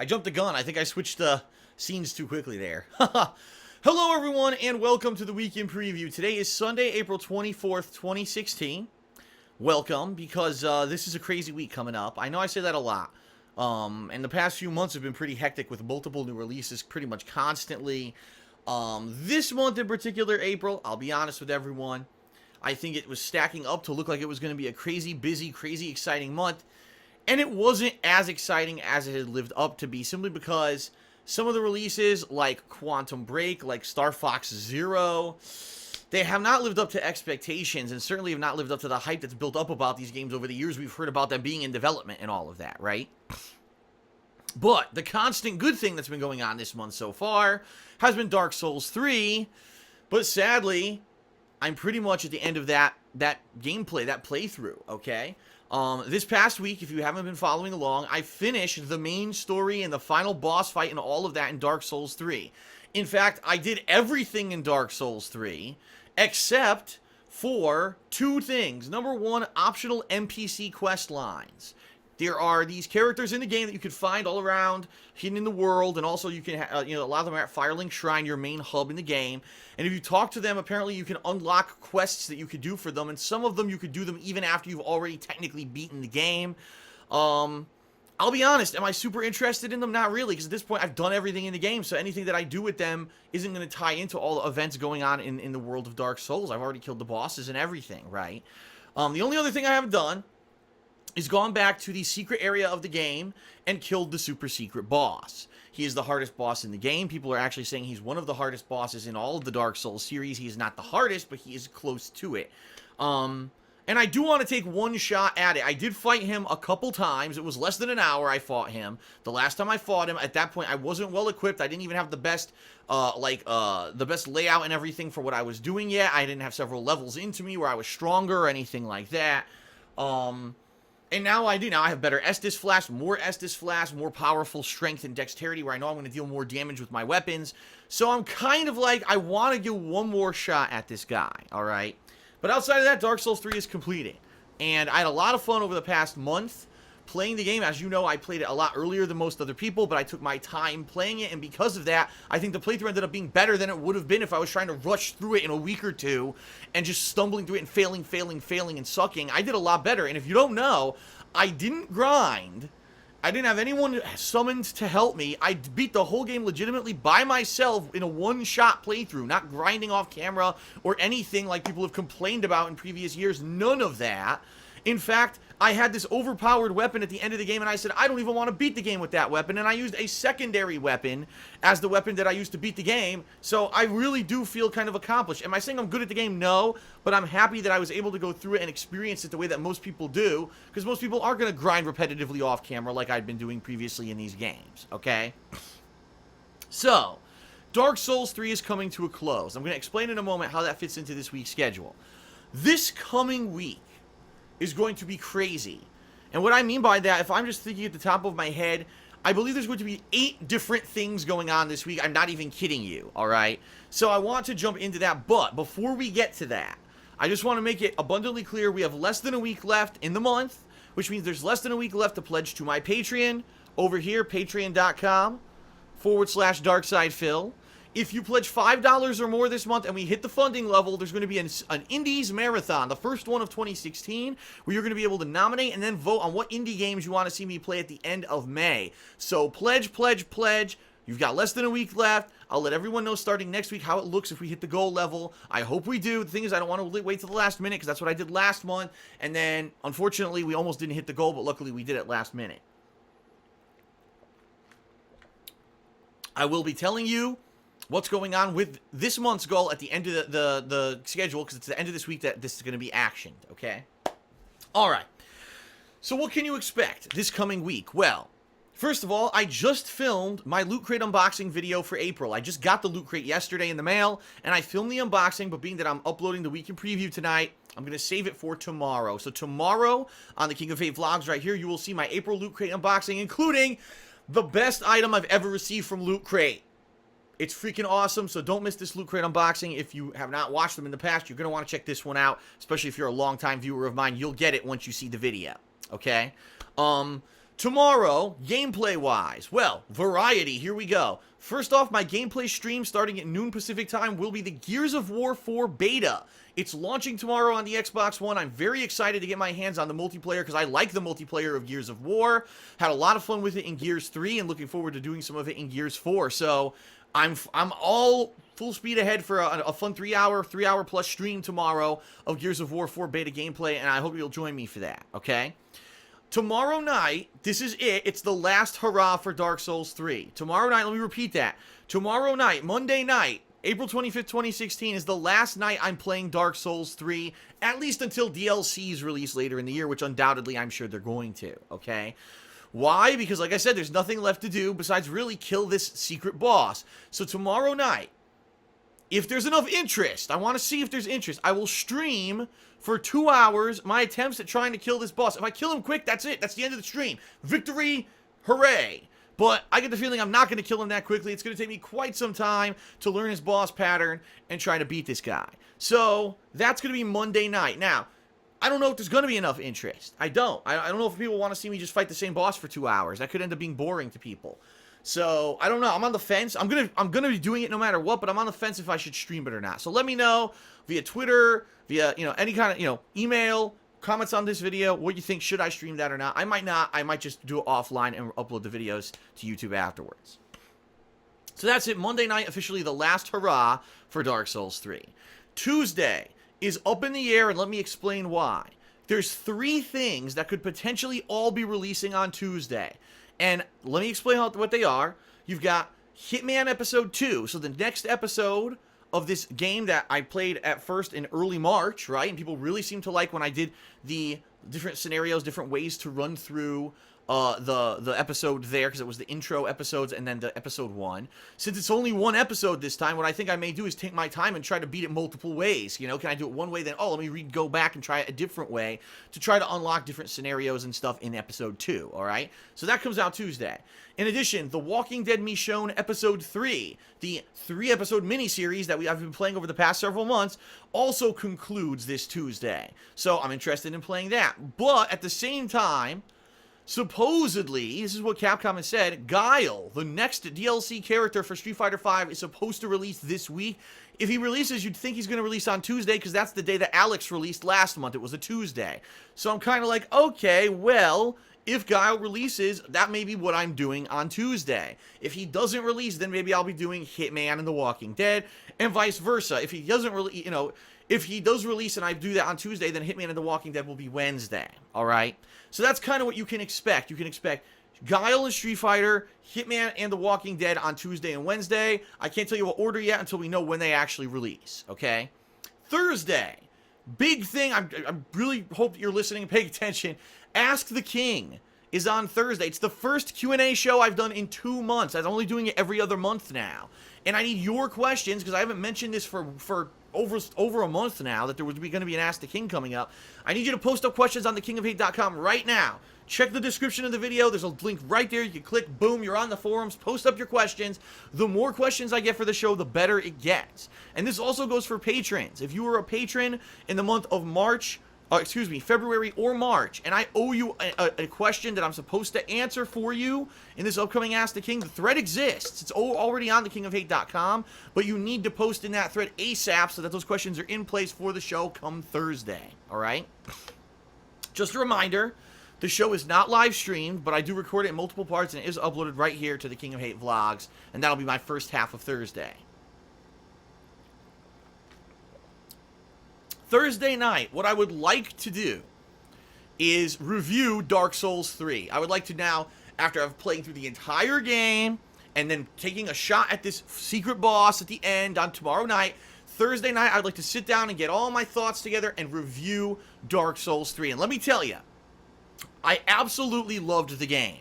jumped the gun. I think I switched scenes too quickly there. Hello, everyone, and welcome to the Weekend Preview. Today is Sunday, April 24th, 2016. Welcome, because this is a crazy week coming up. I know I say that a lot. And the past few months have been pretty hectic with multiple new releases pretty much constantly. This month in particular, April, I'll be honest with everyone, I think it was stacking up to look like it was going to be a crazy busy, crazy exciting month. And it wasn't as exciting as it had lived up to be, simply because some of the releases, like Quantum Break, like Star Fox Zero, they have not lived up to expectations, and certainly have not lived up to the hype that's built up about these games over the years. We've heard about them being in development and all of that, right? But the constant good thing that's been going on this month so far has been Dark Souls 3, but sadly, I'm pretty much at the end of that gameplay, that playthrough, okay? This past week, if you haven't been following along, I finished the main story and the final boss fight and all of that in Dark Souls 3. In fact, I did everything in Dark Souls 3 except for two things. Number one, optional NPC quest lines. There are these characters in the game that you can find all around, hidden in the world, and also you can, a lot of them are at Firelink Shrine, your main hub in the game. And if you talk to them, apparently you can unlock quests that you could do for them, and some of them you could do them even after you've already technically beaten the game. I'll be honest, am I super interested in them? Not really, because at this point I've done everything in the game, so anything that I do with them isn't going to tie into all the events going on in the world of Dark Souls. I've already killed the bosses and everything, right? The only other thing I haven't done is gone back to the secret area of the game and killed the super secret boss. He is the hardest boss in the game. People are actually saying he's one of the hardest bosses in all of the Dark Souls series. He is not the hardest, but he is close to it. And I do want to take one shot at it. I did fight him a couple times. It was less than an hour I fought him. The last time I fought him, at that point, I wasn't well equipped. I didn't even have the best, the best layout and everything for what I was doing yet. I didn't have several levels into me where I was stronger or anything like that. And now I do. Now I have better Estus Flask, more Estus Flask, more powerful strength and dexterity, where I know I'm going to deal more damage with my weapons. So I'm kind of like, I want to give one more shot at this guy, alright? But outside of that, Dark Souls 3 is completed. And I had a lot of fun over the past month playing the game. As you know, I played it a lot earlier than most other people, but I took my time playing it, and because of that, I think the playthrough ended up being better than it would have been if I was trying to rush through it in a week or two, and just stumbling through it and failing, and sucking. I did a lot better, and if you don't know, I didn't grind. I didn't have anyone summoned to help me. I beat the whole game legitimately by myself in a one-shot playthrough, not grinding off camera or anything like people have complained about in previous years. None of that. In fact, I had this overpowered weapon at the end of the game, and I said, I don't even want to beat the game with that weapon, and I used a secondary weapon as the weapon that I used to beat the game, so I really do feel kind of accomplished. Am I saying I'm good at the game? No, but I'm happy that I was able to go through it and experience it the way that most people do, because most people are going to grind repetitively off camera like I'd been doing previously in these games, okay? So, Dark Souls 3 is coming to a close. I'm going to explain in a moment how that fits into this week's schedule. This coming week is going to be crazy. And what I mean by that, if I'm just thinking at the top of my head, I believe there's going to be 8 different things going on this week. I'm not even kidding you, alright? So I want to jump into that, but before we get to that, I just want to make it abundantly clear we have less than a week left in the month, which means there's less than a week left to pledge to my Patreon over here, patreon.com/DarksidePhil. If you pledge $5 or more this month and we hit the funding level, there's going to be an Indies Marathon, the first one of 2016, where you're going to be able to nominate and then vote on what indie games you want to see me play at the end of May. So pledge. You've got less than a week left. I'll let everyone know starting next week how it looks if we hit the goal level. I hope we do. The thing is, I don't want to wait till the last minute, because that's what I did last month. And then, unfortunately, we almost didn't hit the goal, but luckily we did it last minute. I will be telling you what's going on with this month's goal at the end of the schedule, because it's the end of this week that this is going to be actioned, okay? Alright. So what can you expect this coming week? Well, first of all, I just filmed my Loot Crate unboxing video for April. I just got the Loot Crate yesterday in the mail, and I filmed the unboxing, but being that I'm uploading the Weekend Preview tonight, I'm going to save it for tomorrow. So tomorrow, on the King of Fate Vlogs right here, you will see my April Loot Crate unboxing, including the best item I've ever received from Loot Crate. It's freaking awesome, so don't miss this Loot Crate unboxing. If you have not watched them in the past, you're going to want to check this one out, especially if you're a longtime viewer of mine. You'll get it once you see the video, okay? Tomorrow, gameplay-wise, well, variety, here we go. First off, my gameplay stream starting at noon Pacific time will be the Gears of War 4 beta. It's launching tomorrow on the Xbox One. I'm very excited to get my hands on the multiplayer because I like the multiplayer of Gears of War. Had a lot of fun with it in Gears 3 and looking forward to doing some of it in Gears 4. So I'm all full speed ahead for a fun 3-hour plus stream tomorrow of Gears of War 4 beta gameplay, and I hope you'll join me for that, okay? Tomorrow night, this is it. It's the last hurrah for Dark Souls 3. Tomorrow night, let me repeat that. Tomorrow night, Monday night, April 25th, 2016, is the last night I'm playing Dark Souls 3, at least until DLC is released later in the year, which undoubtedly I'm sure they're going to, okay? Why? Because, like I said, there's nothing left to do besides really kill this secret boss. So tomorrow night, if there's enough interest, I want to see if there's interest, I will stream for 2 hours my attempts at trying to kill this boss. If I kill him quick, that's it. That's the end of the stream. Victory, hooray. But I get the feeling I'm not going to kill him that quickly. It's going to take me quite some time to learn his boss pattern and try to beat this guy. So that's going to be Monday night. Now, I don't know if there's going to be enough interest. I don't. I don't know if people want to see me just fight the same boss for 2 hours. That could end up being boring to people. So, I don't know. I'm on the fence. I'm gonna be doing it no matter what, but I'm on the fence if I should stream it or not. So let me know via Twitter, via, any kind of, email, comments on this video, what you think. Should I stream that or not? I might not. I might just do it offline and upload the videos to YouTube afterwards. So that's it. Monday night, officially the last hurrah for Dark Souls 3. Tuesday is up in the air, and let me explain why. There's 3 things that could potentially all be releasing on Tuesday. And let me explain what they are. You've got Hitman Episode 2. So the next episode of this game that I played at first in early March, right? And people really seemed to like when I did the different scenarios, different ways to run through the episode there, because it was the intro episodes and then the episode 1. Since it's only one episode this time, what I think I may do is take my time and try to beat it multiple ways. Can I do it one way, then, let me go back and try it a different way to try to unlock different scenarios and stuff in episode 2, alright? So that comes out Tuesday. In addition, The Walking Dead Michonne Episode 3, the 3-episode miniseries that I've been playing over the past several months, also concludes this Tuesday. So I'm interested in playing that. But at the same time, supposedly, this is what Capcom has said, GUILE, the next DLC character for Street Fighter V, is supposed to release this week. If he releases, you'd think he's going to release on Tuesday, because that's the day that Alex released last month. It was a Tuesday. So I'm kind of like, okay, well, if GUILE releases, that may be what I'm doing on Tuesday. If he doesn't release, then maybe I'll be doing Hitman and The Walking Dead, and vice versa. If he doesn't really, if he does release and I do that on Tuesday, then Hitman and The Walking Dead will be Wednesday, alright? So that's kind of what you can expect. You can expect GUILE and Street Fighter, Hitman and The Walking Dead on Tuesday and Wednesday. I can't tell you what order yet until we know when they actually release, okay? Thursday, big thing, I really hope that you're listening and paying attention. Ask the King is on Thursday. It's the first Q&A show I've done in 2 months. I'm only doing it every other month now. And I need your questions, because I haven't mentioned this for over a month now, that there was going to be an Ask the King coming up. I need you to post up questions on thekingofhate.com right now. Check the description of the video. There's a link right there. You can click, boom, you're on the forums. Post up your questions. The more questions I get for the show, the better it gets. And this also goes for patrons. If you were a patron in the month of February or March, and I owe you a question that I'm supposed to answer for you in this upcoming Ask the King, the thread exists. It's already on thekingofhate.com, but you need to post in that thread ASAP so that those questions are in place for the show come Thursday, alright? Just a reminder, the show is not live streamed, but I do record it in multiple parts, and it is uploaded right here to the King of Hate vlogs, and that'll be my first half of Thursday. Thursday night, what I would like to do is review Dark Souls 3. I would like to now, after I've played through the entire game, and then taking a shot at this secret boss at the end on tomorrow night, Thursday night, I'd like to sit down and get all my thoughts together and review Dark Souls 3. And let me tell you, I absolutely loved the game.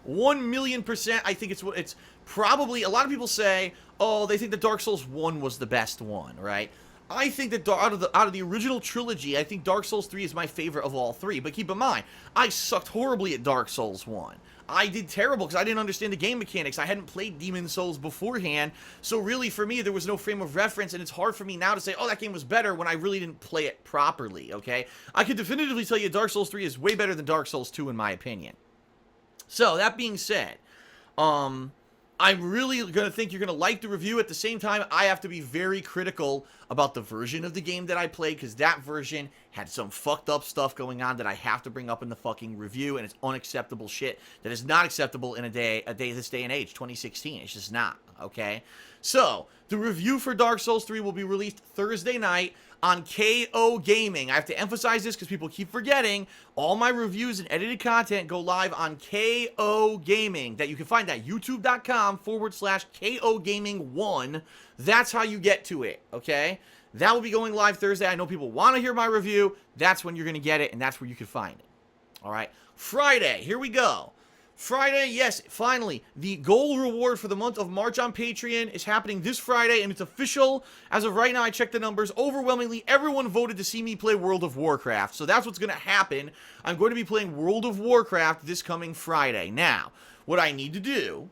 1,000,000%, I think it's probably, a lot of people say, oh, they think that Dark Souls 1 was the best one, right? I think that out of the original trilogy, I think Dark Souls 3 is my favorite of all 3. But keep in mind, I sucked horribly at Dark Souls 1. I did terrible because I didn't understand the game mechanics. I hadn't played Demon Souls beforehand. So really, for me, there was no frame of reference. And it's hard for me now to say, oh, that game was better when I really didn't play it properly, okay? I can definitively tell you Dark Souls 3 is way better than Dark Souls 2 in my opinion. So, that being said, I'm really going to think you're going to like the review. At the same time, I have to be very critical about the version of the game that I played, because that version had some fucked up stuff going on that I have to bring up in the fucking review, and it's unacceptable shit that is not acceptable in this day and age, 2016. It's just not, okay? So, the review for Dark Souls 3 will be released Thursday night on KO Gaming. I have to emphasize this because people keep forgetting. All my reviews and edited content go live on KO Gaming. That you can find at youtube.com/KO Gaming 1. That's how you get to it, okay? That will be going live Thursday. I know people want to hear my review. That's when you're going to get it, and that's where you can find it. All right. Friday, here we go. Friday, yes, finally, the goal reward for the month of March on Patreon is happening this Friday, and it's official. As of right now, I checked the numbers. Overwhelmingly, everyone voted to see me play World of Warcraft, so that's what's going to happen. I'm going to be playing World of Warcraft this coming Friday. Now, what I need to do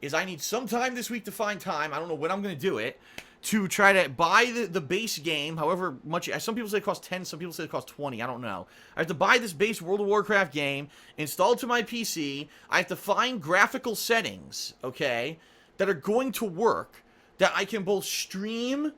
is I need some time this week to find time. I don't know when I'm going to do it, to try to buy the base game, however much. Some people say it costs 10, some people say it costs 20, I don't know. I have to buy this base World of Warcraft game, install it to my PC. I have to find graphical settings, okay, that are going to work, that I can both stream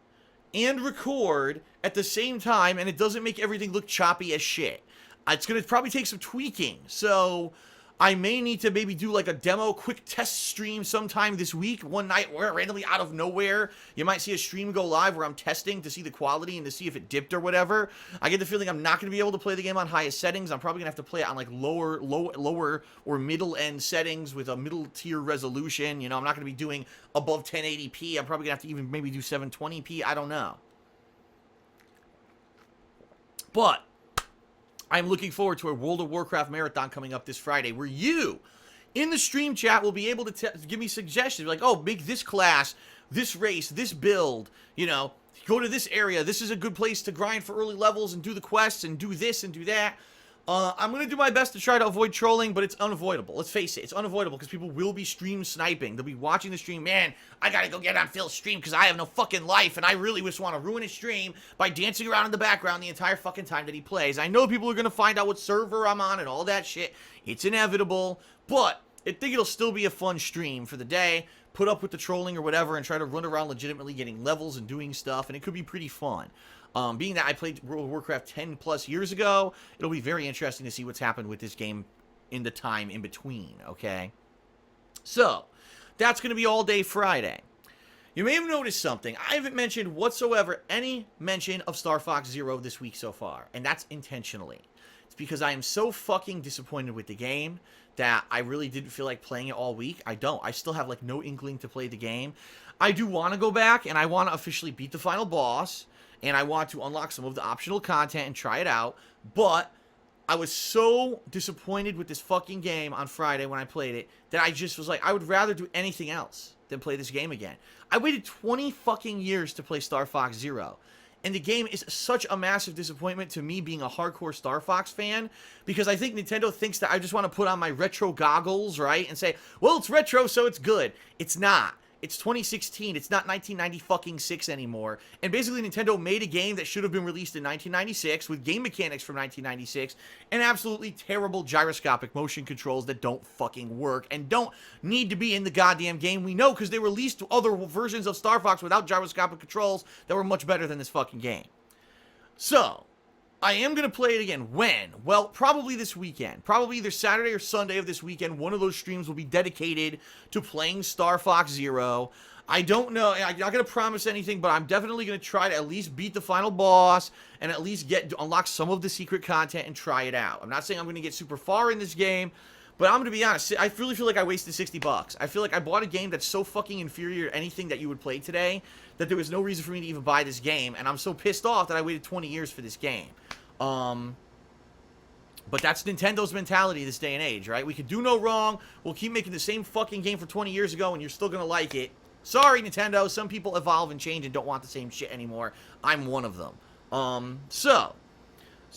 and record at the same time, and it doesn't make everything look choppy as shit. It's going to probably take some tweaking, so I may need to maybe do like a demo quick test stream sometime this week, one night, where randomly out of nowhere, you might see a stream go live where I'm testing to see the quality and to see if it dipped or whatever. I get the feeling I'm not going to be able to play the game on highest settings. I'm probably going to have to play it on like lower or middle end settings with a middle tier resolution. You know, I'm not going to be doing above 1080p. I'm probably going to have to even maybe do 720p. I don't know. But I'm looking forward to a World of Warcraft marathon coming up this Friday, where you, in the stream chat, will be able to give me suggestions. Like, oh, make this class, this race, this build, you know, go to this area. This is a good place to grind for early levels and do the quests and do this and do that. I'm going to do my best to try to avoid trolling, but it's unavoidable. Let's face it, it's unavoidable because people will be stream sniping. They'll be watching the stream. Man, I got to go get on Phil's stream because I have no fucking life, and I really just want to ruin his stream by dancing around in the background the entire fucking time that he plays. I know people are going to find out what server I'm on and all that shit. It's inevitable, but I think it'll still be a fun stream for the day. Put up with the trolling or whatever and try to run around legitimately getting levels and doing stuff, and it could be pretty fun. Being that I played World of Warcraft 10 plus years ago, it'll be very interesting to see what's happened with this game in the time in between, okay? So, that's going to be all day Friday. You may have noticed something. I haven't mentioned whatsoever any mention of Star Fox Zero this week so far, and that's intentionally. It's because I am so fucking disappointed with the game that I really didn't feel like playing it all week. I don't. I still have, like, no inkling to play the game. I do want to go back, and I want to officially beat the final boss, and I want to unlock some of the optional content and try it out, but I was so disappointed with this fucking game on Friday when I played it that I just was like, I would rather do anything else than play this game again. I waited 20 fucking years to play Star Fox Zero, and the game is such a massive disappointment to me being a hardcore Star Fox fan, because I think Nintendo thinks that I just want to put on my retro goggles, right, and say, well, it's retro, so it's good. It's not. It's 2016. It's not 1996 anymore. And basically, Nintendo made a game that should have been released in 1996 with game mechanics from 1996 and absolutely terrible gyroscopic motion controls that don't fucking work and don't need to be in the goddamn game. We know because they released other versions of Star Fox without gyroscopic controls that were much better than this fucking game. So, I am going to play it again. When? Well, probably this weekend. Probably either Saturday or Sunday of this weekend. One of those streams will be dedicated to playing Star Fox Zero. I don't know. I'm not going to promise anything, but I'm definitely going to try to at least beat the final boss and at least unlock some of the secret content and try it out. I'm not saying I'm going to get super far in this game, but I'm going to be honest. I really feel like I wasted $60. I feel like I bought a game that's so fucking inferior to anything that you would play today that there was no reason for me to even buy this game, and I'm so pissed off that I waited 20 years for this game. But that's Nintendo's mentality this day and age, right? We could do no wrong. We'll keep making the same fucking game for 20 years ago, and you're still gonna like it. Sorry, Nintendo. Some people evolve and change and don't want the same shit anymore. I'm one of them. So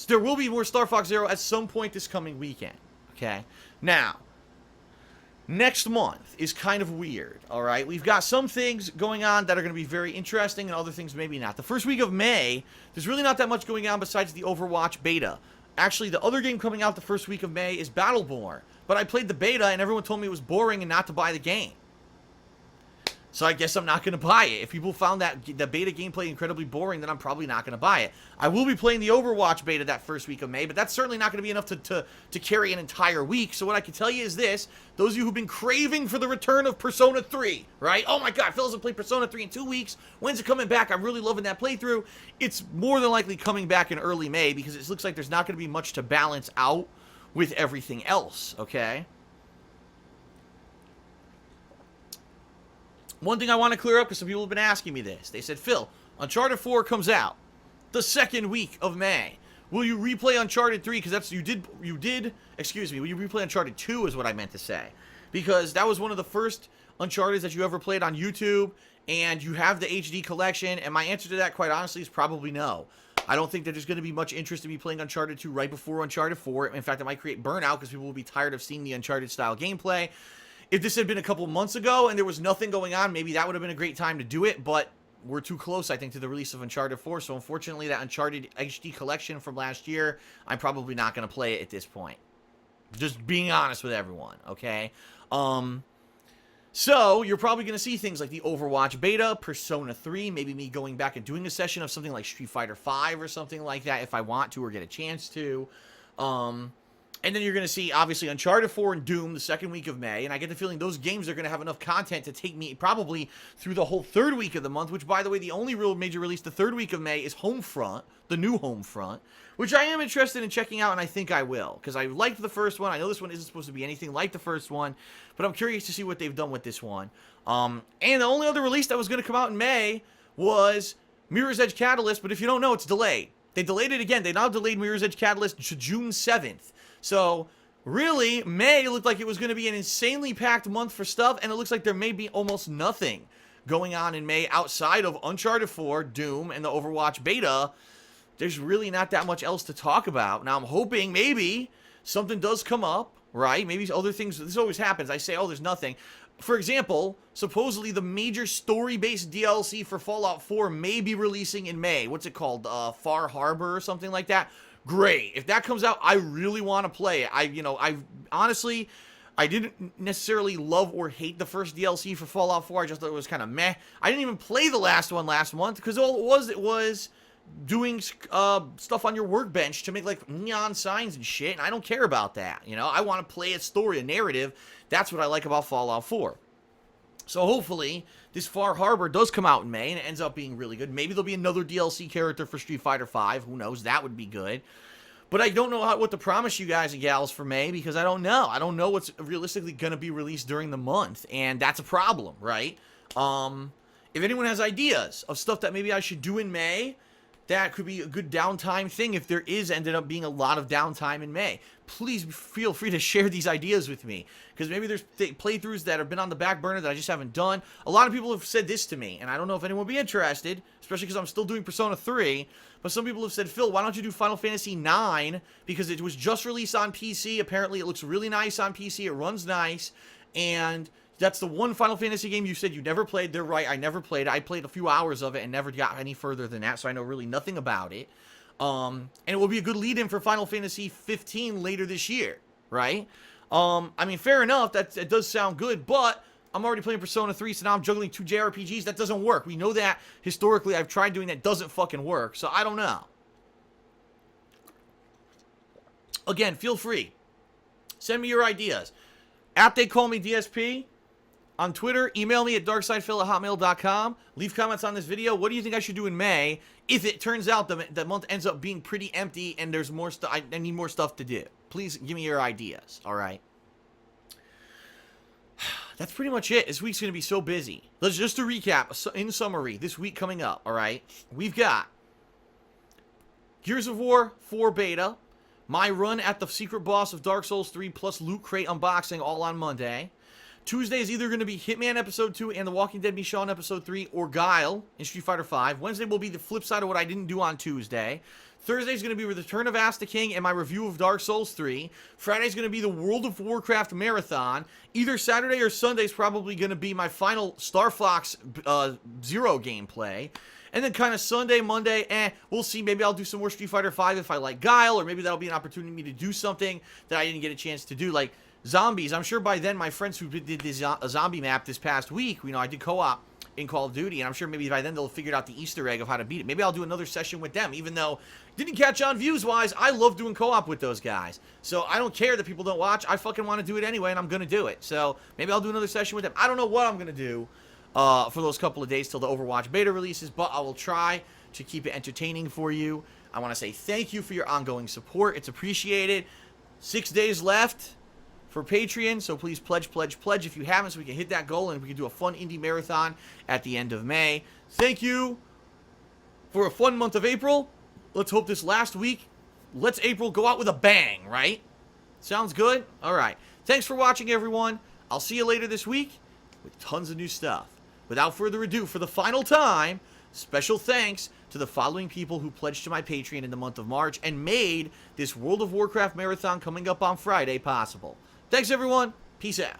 there will be more Star Fox Zero at some point this coming weekend. Okay? Now, next month is kind of weird, all right? We've got some things going on that are going to be very interesting and other things maybe not. The first week of May, there's really not that much going on besides the Overwatch beta. Actually, the other game coming out the first week of May is Battleborn. but I played the beta and everyone told me it was boring and not to buy the game. So I guess I'm not going to buy it. If people found that the beta gameplay incredibly boring, then I'm probably not going to buy it. I will be playing the Overwatch beta that first week of May, but that's certainly not going to be enough to carry an entire week. So what I can tell you is this. Those of you who've been craving for the return of Persona 3, right? Oh my god, Phil hasn't played Persona 3 in 2 weeks. When's it coming back? I'm really loving that playthrough. It's more than likely coming back in early May because it looks like there's not going to be much to balance out with everything else, okay? One thing I want to clear up, because some people have been asking me this. They said, Phil, Uncharted 4 comes out the second week of May. Will you replay Uncharted 3? Because that's, excuse me, will you replay Uncharted 2 is what I meant to say. Because that was one of the first Uncharted that you ever played on YouTube, and you have the HD collection, and my answer to that, quite honestly, is probably no. I don't think that there's going to be much interest in me playing Uncharted 2 right before Uncharted 4. In fact, it might create burnout, because people will be tired of seeing the Uncharted-style gameplay. If this had been a couple months ago and there was nothing going on, maybe that would have been a great time to do it, but we're too close, I think, to the release of Uncharted 4, so unfortunately that Uncharted HD collection from last year, I'm probably not going to play it at this point. Just being honest with everyone, okay? So, you're probably going to see things like the Overwatch beta, Persona 3, maybe me going back and doing a session of something like Street Fighter 5 or something like that if I want to or get a chance to. And then you're going to see, obviously, Uncharted 4 and Doom the second week of May. And I get the feeling those games are going to have enough content to take me probably through the whole third week of the month. Which, by the way, the only real major release the third week of May is Homefront, the new Homefront. Which I am interested in checking out, and I think I will. Because I liked the first one. I know this one isn't supposed to be anything like the first one. But I'm curious to see what they've done with this one. And the only other release that was going to come out in May was Mirror's Edge Catalyst. But if you don't know, it's delayed. They delayed it again. They now delayed Mirror's Edge Catalyst to June 7th. So, really, May looked like it was going to be an insanely packed month for stuff, and it looks like there may be almost nothing going on in May outside of Uncharted 4, Doom, and the Overwatch beta. There's really not that much else to talk about. Now, I'm hoping maybe something does come up, right? Maybe other things. This always happens. I say, oh, there's nothing. For example, supposedly the major story-based DLC for Fallout 4 may be releasing in May. What's it called? Far Harbor or something like that? Great. If that comes out, I really want to play it. I honestly, I didn't necessarily love or hate the first DLC for Fallout 4. I just thought it was kind of meh. I didn't even play the last one last month because all it was doing stuff on your workbench to make like neon signs and shit, and I don't care about that. I want to play a story, a narrative. That's what I like about Fallout 4. So hopefully, this Far Harbor does come out in May, and it ends up being really good. Maybe there'll be another DLC character for Street Fighter 5. Who knows? That would be good. But I don't know what to promise you guys and gals for May, because I don't know. I don't know what's realistically going to be released during the month, and that's a problem, right? If anyone has ideas of stuff that maybe I should do in May, that could be a good downtime thing if there ended up being a lot of downtime in May. Please feel free to share these ideas with me, because maybe there's playthroughs that have been on the back burner that I just haven't done. A lot of people have said this to me, and I don't know if anyone will be interested, especially because I'm still doing Persona 3, but some people have said, Phil, why don't you do Final Fantasy IX, because it was just released on PC. Apparently, it looks really nice on PC. It runs nice, and that's the one Final Fantasy game you said you never played. They're right, I never played it. I played a few hours of it and never got any further than that, so I know really nothing about it. And it will be a good lead-in for Final Fantasy 15 later this year, right? I mean, fair enough, it does sound good, but I'm already playing Persona 3, so now I'm juggling 2 JRPGs. That doesn't work. We know that historically I've tried doing that. Doesn't fucking work, so I don't know. Again, feel free. Send me your ideas. They call me DSP. On Twitter, email me at darksidephil@hotmail.com. Leave comments on this video. What do you think I should do in May if it turns out the month ends up being pretty empty and there's more stuff? I need more stuff to do. Please give me your ideas, all right? That's pretty much it. This week's going to be so busy. Just to recap, in summary, this week coming up, all right? We've got Gears of War 4 beta, my run at the secret boss of Dark Souls 3 plus Loot Crate unboxing all on Monday. Tuesday is either going to be Hitman Episode 2 and The Walking Dead Michonne Episode 3, or Guile in Street Fighter 5. Wednesday will be the flip side of what I didn't do on Tuesday. Thursday is going to be the Return of Asta King and my review of Dark Souls 3. Friday is going to be the World of Warcraft Marathon. Either Saturday or Sunday is probably going to be my final Star Fox Zero gameplay. And then kind of Sunday, Monday, we'll see. Maybe I'll do some more Street Fighter 5 if I like Guile, or maybe that'll be an opportunity to do something that I didn't get a chance to do. Like, zombies. I'm sure by then my friends who did this zombie map this past week, you know, I did co-op in Call of Duty, and I'm sure maybe by then they'll have figured out the Easter egg of how to beat it. Maybe I'll do another session with them, even though it didn't catch on views-wise. I love doing co-op with those guys. So I don't care that people don't watch. I fucking want to do it anyway, and I'm going to do it. So maybe I'll do another session with them. I don't know what I'm going to do for those couple of days till the Overwatch beta releases, but I will try to keep it entertaining for you. I want to say thank you for your ongoing support. It's appreciated. 6 days left for Patreon, so please pledge if you haven't, so we can hit that goal and we can do a fun indie marathon at the end of May. Thank you for a fun month of April. Let's hope this last week lets April go out with a bang, right? Sounds good? All right. Thanks for watching, everyone. I'll see you later this week with tons of new stuff. Without further ado, for the final time, special thanks to the following people who pledged to my Patreon in the month of March and made this World of Warcraft marathon coming up on Friday possible. Thanks, everyone. Peace out.